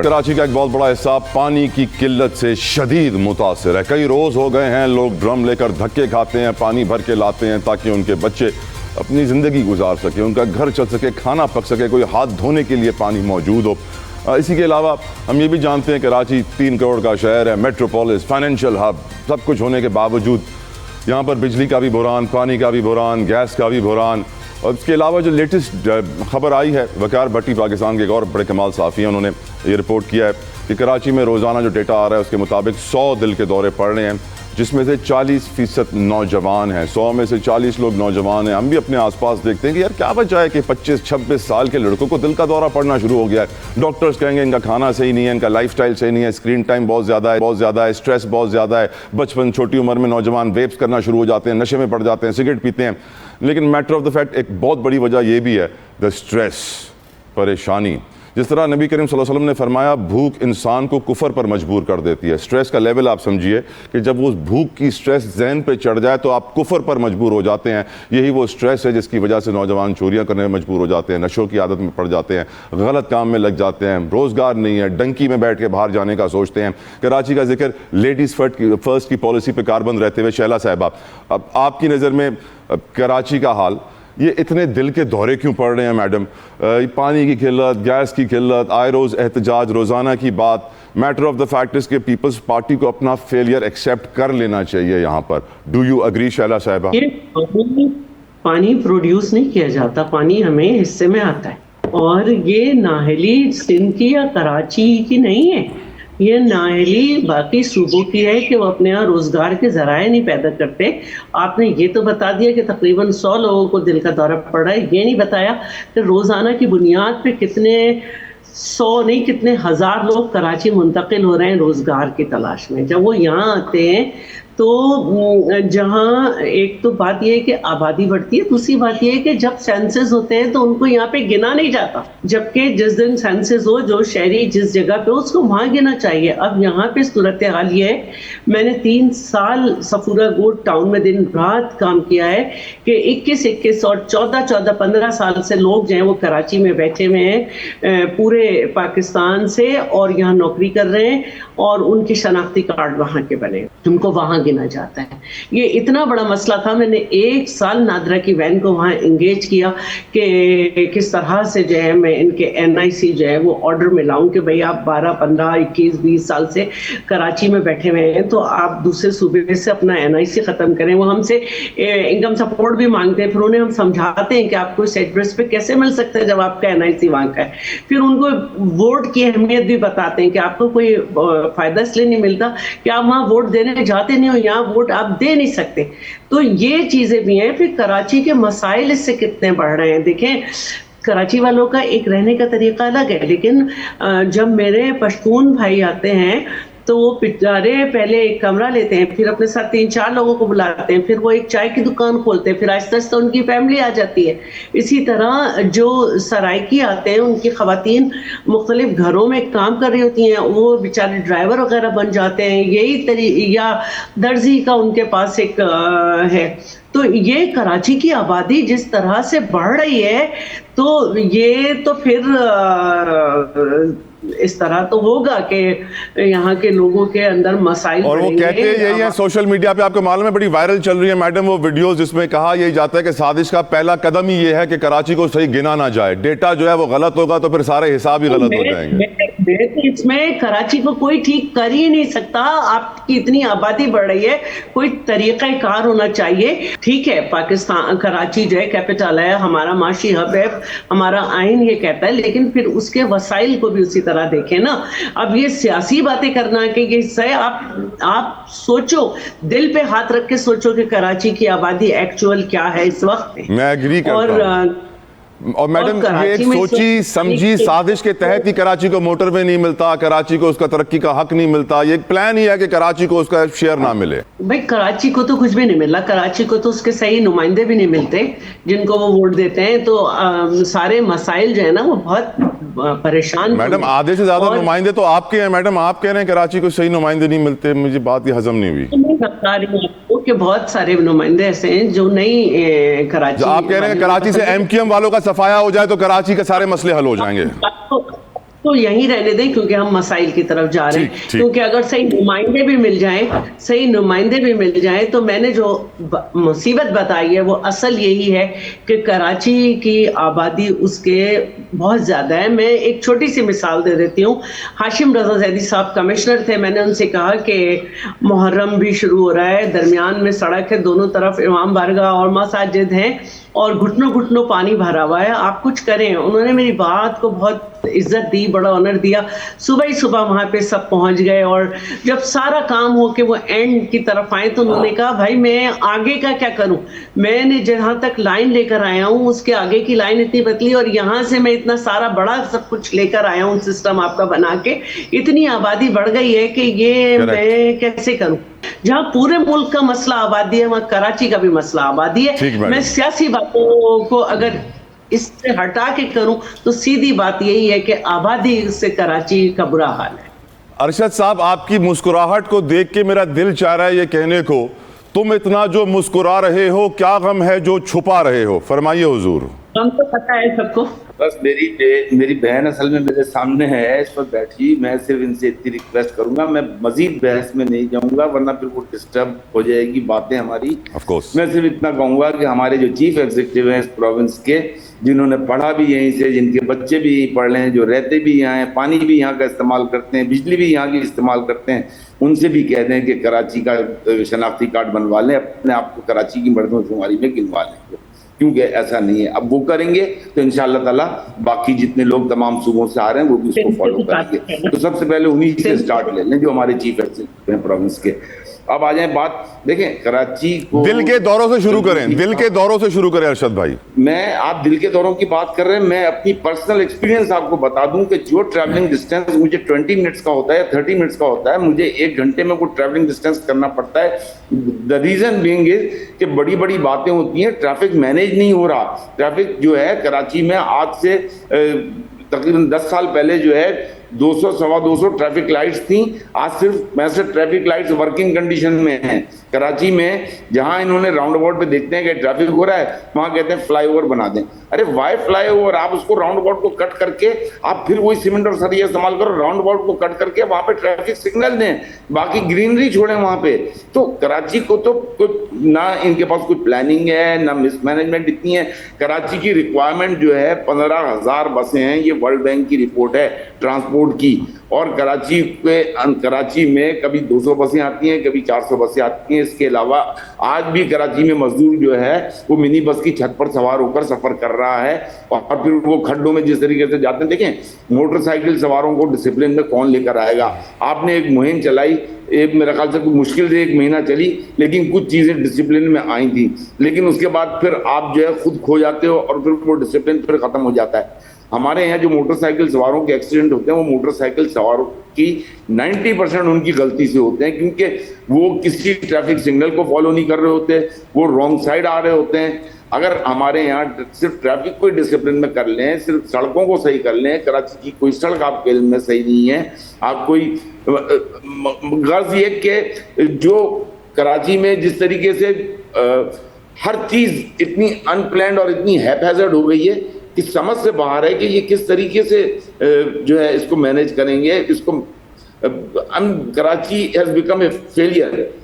کراچی کا ایک بہت بڑا حصہ پانی کی قلت سے شدید متاثر ہے. کئی روز ہو گئے ہیں لوگ ڈرم لے کر دھکے کھاتے ہیں, پانی بھر کے لاتے ہیں تاکہ ان کے بچے اپنی زندگی گزار سکیں, ان کا گھر چل سکے, کھانا پک سکے, کوئی ہاتھ دھونے کے لیے پانی موجود ہو. اسی کے علاوہ ہم یہ بھی جانتے ہیں کراچی 3 کروڑ کا شہر ہے, میٹروپولس, فائنینشیل ہب, سب کچھ ہونے کے باوجود یہاں پر بجلی کا بھی بحران, پانی کا بھی بحران, گیس کا بھی بحران. اور اس کے علاوہ جو لیٹسٹ خبر آئی ہے, وقار بھٹی پاکستان کے ایک اور بڑے کمال صحافی ہیں, انہوں نے یہ رپورٹ کیا ہے کہ کراچی میں روزانہ جو ڈیٹا آ رہا ہے اس کے مطابق 100 دل کے دورے پڑ رہے ہیں, جس میں سے 40% نوجوان ہیں. 100 میں سے 40 لوگ نوجوان ہیں. ہم بھی اپنے آس پاس دیکھتے ہیں کہ یار کیا وجہ ہے کہ 25-26 سال کے لڑکوں کو دل کا دورہ پڑنا شروع ہو گیا ہے. ڈاکٹرز کہیں گے ان کا کھانا صحیح نہیں ہے, ان کا لائف سٹائل صحیح نہیں ہے, اسکرین ٹائم بہت زیادہ ہے, اسٹریس بہت زیادہ ہے. بچپن چھوٹی عمر میں نوجوان ویپس کرنا شروع ہو جاتے ہیں, نشے میں پڑ جاتے ہیں, سگریٹ پیتے ہیں. لیکن میٹر آف دا فیکٹ ایک بہت بڑی وجہ یہ بھی ہے, دا اسٹریس, پریشانی. جس طرح نبی کریم صلی اللہ علیہ وسلم نے فرمایا بھوک انسان کو کفر پر مجبور کر دیتی ہے. سٹریس کا لیول آپ سمجھیے کہ جب وہ بھوک کی سٹریس ذہن پہ چڑھ جائے تو آپ کفر پر مجبور ہو جاتے ہیں. یہی وہ سٹریس ہے جس کی وجہ سے نوجوان چوریاں کرنے میں مجبور ہو جاتے ہیں, نشوں کی عادت میں پڑ جاتے ہیں, غلط کام میں لگ جاتے ہیں, روزگار نہیں ہے, ڈنکی میں بیٹھ کے باہر جانے کا سوچتے ہیں. کراچی کا ذکر لیڈیز فرسٹ کی پالیسی پہ کاربند رہتے ہوئے شیلا صاحبہ, اب آپ کی نظر میں کراچی کا حال, یہ اتنے دل کے دورے کیوں پڑ رہے ہیں میڈم؟ پانی کی قلت, گیس کی قلت, آئے روز احتجاج, روزانہ کی بات. میٹر آف دا فیکٹ اس کہ پیپلز پارٹی کو اپنا فیلئر ایکسیپٹ کر لینا چاہیے یہاں پر. ڈو یو اگری شیلا صاحبہ؟ پانی پروڈیوس نہیں کیا جاتا, پانی ہمیں حصے میں آتا ہے, اور یہ نااہلی سندھ کی یا کراچی کی نہیں ہے, یہ نااہلی باقی صوبوں کی ہے کہ وہ اپنے یہاں روزگار کے ذرائع نہیں پیدا کرتے. آپ نے یہ تو بتا دیا کہ تقریباً 100 لوگوں کو دل کا دورہ پڑ رہا ہے, یہ نہیں بتایا کہ روزانہ کی بنیاد پہ کتنے 100 نہیں کتنے ہزار لوگ کراچی منتقل ہو رہے ہیں روزگار کی تلاش میں. جب وہ یہاں آتے ہیں تو جہاں ایک تو بات یہ ہے کہ آبادی بڑھتی ہے, دوسری بات یہ ہے کہ جب سینسز ہوتے ہیں تو ان کو یہاں پہ گنا نہیں جاتا, جبکہ جس دن سینسز ہو جو شہری جس جگہ پہ اس کو وہاں گنا چاہیے. اب یہاں پہ صورتحال یہ ہے, میں نے 3 سال صفورہ گوٹ ٹاؤن میں دن رات کام کیا ہے کہ 21 اور 14 15 سال سے لوگ جو ہیں وہ کراچی میں بیٹھے ہوئے ہیں پورے پاکستان سے, اور یہاں نوکری کر رہے ہیں, اور ان کے شناختی کارڈ وہاں کے بنے, ان کو وہاں گنا جاتا ہے. یہ اتنا بڑا مسئلہ تھا. میں نے 1 سال نادرا کی وین کو وہاں انگیج کیا کہ کس طرح سے جو ہے میں ان کے NIC جو ہے وہ آرڈر میں لاؤں کہ بھئی آپ 12 15 21 20 سال سے کراچی میں بیٹھے ہوئے ہیں تو آپ دوسرے صوبے سے اپنا NIC ختم کریں. وہ ہم سے انکم سپورٹ بھی مانگتے ہیں, پھر انہیں ہم سمجھاتے ہیں کہ آپ کو اس ایڈریس پہ کیسے مل سکتا ہے جب آپ کا NIC وہاں کا ہے. پھر ان کو ووٹ کی اہمیت بھی بتاتے ہیں کہ آپ کو کوئی فائدہ اس لیے نہیں ملتا کہ آپ وہاں ووٹ دینے جاتے نہیں ہو, یہاں ووٹ آپ دے نہیں سکتے. تو یہ چیزیں بھی ہیں. پھر کراچی کے مسائل اس سے کتنے بڑھ رہے ہیں. دیکھیں کراچی والوں کا ایک رہنے کا طریقہ الگ ہے, لیکن جب میرے پشتون بھائی آتے ہیں تو وہ بیچارے پہلے ایک کمرہ لیتے ہیں, پھر اپنے ساتھ 3-4 لوگوں کو بلاتے ہیں, پھر وہ ایک چائے کی دکان کھولتے ہیں, پھر آہستہ آہستہ ان کی فیملی آ جاتی ہے. اسی طرح جو سرائکی آتے ہیں ان کی خواتین مختلف گھروں میں کام کر رہی ہوتی ہیں, وہ بیچارے ڈرائیور وغیرہ بن جاتے ہیں. یہی یا درزی کا ان کے پاس ایک ہے. تو یہ کراچی کی آبادی جس طرح سے بڑھ رہی ہے تو یہ تو پھر اس طرح تو ہوگا کہ یہاں کے لوگوں کے اندر مسائل, اور وہ کہتے ہیں یہی ہیں سوشل میڈیا پہ, آپ کو معلوم ہے بڑی وائرل چل رہی ہے میڈم وہ ویڈیوز جس میں کہا یہی جاتا ہے کہ سازش کا پہلا قدم ہی یہ ہے کہ کراچی کو صحیح گنا نہ جائے. ڈیٹا جو ہے وہ غلط ہوگا تو پھر سارے حساب ہی غلط ہو جائیں گے. اس میں کراچی کو کوئی ٹھیک کر ہی نہیں سکتا. آپ کی اتنی آبادی بڑھ رہی ہے, کوئی طریقہ کار ہونا چاہیے. ٹھیک ہے پاکستان کراچی جو ہے کیپٹل ہے, ہمارا معاشی ہب ہے, ہمارا آئین یہ کہتا ہے, لیکن پھر اس کے وسائل کو بھی اسی طرح دیکھیں نا. اب یہ سیاسی باتیں کرنا کہ یہ سے آپ سوچو, دل پہ ہاتھ رکھ کے سوچو کہ کراچی کی آبادی ایکچوئل کیا ہے اس وقت. میں ایگری کرتا ہوں. اور میڈم یہ ایک سوچی سمجھی سازش کے تحت ہی کراچی کو موٹر وے نہیں ملتا, کراچی کو اس کا ترقی کا حق نہیں ملتا. یہ ایک پلان ہی ہے کہ کراچی کو اس کا شیئر نہ ملے. بھائی کراچی کو تو کچھ بھی نہیں ملا, کراچی کو تو اس کے صحیح نمائندے بھی نہیں ملتے جن کو وہ ووٹ دیتے ہیں. تو سارے مسائل جو ہے نا وہ بہت پریشان. میڈم آدھے سے زیادہ نمائندے تو آپ کے ہیں. میڈم آپ کہہ رہے ہیں کراچی کو صحیح نمائندے نہیں ملتے, مجھے بات یہ ہضم نہیں ہوئی. بتا رہی ہوں کہ بہت سارے نمائندے ایسے ہیں جو نہیں کراچی. آپ کہہ رہے ہیں کراچی سے MQM والوں کا صفایا ہو جائے تو کراچی کے سارے مسئلے حل ہو جائیں گے. کو یہیں رہنے دیں کیونکہ ہم مسائل کی طرف جا رہے ہیں. کیونکہ اگر صحیح نمائندے بھی مل جائیں تو میں نے جو مصیبت بتائی ہے وہ اصل یہی ہے کہ کراچی کی آبادی اس کے بہت زیادہ ہے. میں ایک چھوٹی سی مثال دے دیتی ہوں. ہاشم رضا زیدی صاحب کمشنر تھے. میں نے ان سے کہا کہ محرم بھی شروع ہو رہا ہے, درمیان میں سڑک ہے, دونوں طرف امام بارگاہ اور مساجد ہیں اور گھٹنوں گھٹنوں پانی بھرا ہوا ہے, آپ کچھ کریں. انہوں نے میری بات کو بہت عزت دی, بڑا آنر دیا. صبح ہی صبح وہاں پہ سب پہنچ گئے اور جب سارا کام ہو کے وہ اینڈ کی طرف آئے تو انہوں نے کہا بھائی میں آگے کا کیا کروں, میں نے جہاں تک لائن لے کر آیا ہوں اس کے آگے کی لائن اتنی پتلی اور یہاں سے میں اتنا سارا بڑا سب کچھ لے کر آیا ہوں سسٹم آپ کا بنا کے, اتنی آبادی بڑھ گئی ہے کہ یہ میں کیسے کروں. جہاں پورے ملک کا مسئلہ آبادی ہے وہاں کراچی کا بھی مسئلہ آبادی ہے. میں سیاسی باتوں کو اگر اس سے ہٹا کے کروں تو سیدھی بات یہی ہے کہ آبادی سے کراچی کا برا حال ہے. ارشد صاحب, آپ کی مسکراہٹ کو دیکھ کے میرا دل چاہ رہا ہے یہ کہنے کو, تم اتنا جو مسکرا رہے ہو کیا غم ہے جو چھپا رہے ہو؟ فرمائیے حضور. ہم تو پتہ ہے سب کو. بس میری بہن اصل میں میرے سامنے ہے, اس پر بیٹھی. میں صرف ان سے اتنی ریکویسٹ کروں گا, میں مزید بحث میں نہیں جاؤں گا ورنہ پھر وہ ڈسٹرب ہو جائے گی باتیں ہماری. میں صرف اتنا کہوں گا کہ ہمارے جو چیف ایگزیکٹو ہیں اس پروونس کے, جنہوں نے پڑھا بھی یہیں سے, جن کے بچے بھی یہیں پڑھ رہے ہیں, جو رہتے بھی یہاں ہیں, پانی بھی یہاں کا استعمال کرتے ہیں, بجلی بھی یہاں کی استعمال کرتے ہیں, ان سے بھی کہہ دیں کہ کراچی کا شناختی کارڈ بنوا لیں, اپنے آپ کو کراچی کی مردم شماری میں گنوا لیں, کیونکہ ایسا نہیں ہے. اب وہ کریں گے تو انشاءاللہ تعالیٰ باقی جتنے لوگ تمام صوبوں سے آ رہے ہیں وہ بھی اس کو فالو کریں گے. تو سب سے پہلے انہی سے سٹارٹ لے لیں جو ہمارے چیف ایگزیکٹو ہیں پروونس کے. اب آ جائیں بات, دیکھیں کراچی کو دل کے دوروں سے شروع کریں, دل کے دوروں سے شروع کریں ارشد بھائی. آپ دل کے دوروں کی بات کر رہے ہیں, میں اپنی پرسنل ایکسپیرینس آپ کو بتا دوں کہ جو ٹریولنگ ڈسٹینس مجھے 20 منٹس کا ہوتا ہے, 30 منٹس کا ہوتا ہے, مجھے 1 گھنٹے میں وہ ٹریولنگ ڈسٹینس کرنا پڑتا ہے. دا ریزن بینگ از کہ بڑی بڑی باتیں ہوتی ہیں, ٹریفک مینیج نہیں ہو رہا. ٹریفک جو ہے کراچی میں آج سے تقریباً 10 سال پہلے جو ہے 200 سوا 200 ٹریفک لائٹس تھیں, آج صرف 65 ٹریفک لائٹس ورکنگ کنڈیشن میں ہیں. کراچی میں جہاں انہوں نے راؤنڈ اباؤٹ پہ دیکھتے ہیں کہ ٹریفک ہو رہا ہے, وہاں کہتے ہیں فلائی اوور بنا دیں. ارے وائی فلائی اوور, آپ اس کو راؤنڈ اباؤٹ کو کٹ کر کے آپ پھر وہی سیمنٹ اور سریا استعمال کرو, راؤنڈ اباؤٹ کو کٹ کر کے وہاں پہ ٹریفک سگنل دیں, باقی گرینری چھوڑیں وہاں پہ. تو کراچی کو تو نہ ان کے پاس کوئی پلاننگ ہے نہ مس مینجمنٹ اتنی ہے. کراچی کی ریکوائرمنٹ جو ہے 15,000 بسیں ہیں, یہ ورلڈ بینک کی رپورٹ ہے ٹرانسپورٹ کی, اور کراچی میں کبھی 200 بسیں آتی ہیں, کبھی 400 بسیں آتی ہیں. اس کے علاوہ آج بھی کراچی میں مزدور جو ہے وہ منی بس کی چھت پر سوار ہو کر سفر کر رہا ہے, اور پھر وہ کھڈوں میں جس طریقے سے جاتے ہیں. دیکھیں موٹر سائیکل سواروں کو ڈسپلن میں کون لے کر آئے گا؟ آپ نے ایک مہم چلائی, میرے خیال سے مشکل سے 1 مہینہ چلی, لیکن کچھ چیزیں ڈسپلن میں آئی تھیں, لیکن اس کے بعد پھر آپ جو ہے خود کھو جاتے ہو اور پھر وہ ڈسپلن پھر ختم ہو جاتا ہے. ہمارے یہاں جو موٹر سائیکل سواروں کے ایکسیڈنٹ ہوتے ہیں وہ موٹر سائیکل سواروں کی 90% ان کی غلطی سے ہوتے ہیں, کیونکہ وہ کسی ٹریفک سگنل کو فالو نہیں کر رہے ہوتے, وہ رانگ سائڈ آ رہے ہوتے ہیں. اگر ہمارے یہاں صرف ٹریفک کو ڈسپلن میں کر لیں, صرف سڑکوں کو صحیح کر لیں, کراچی کی کوئی سڑک آپ کے علم میں صحیح نہیں ہے, آپ کوئی غرض یہ کہ جو کراچی میں جس طریقے سے ہر چیز اتنی ان پلانڈ اور اتنی ہیپ ہیزرڈ ہو گئی ہے کہ سمجھ سے باہر ہے کہ یہ کس طریقے سے جو ہے اس کو مینیج کریں گے. اس کو Karachi has become a failure.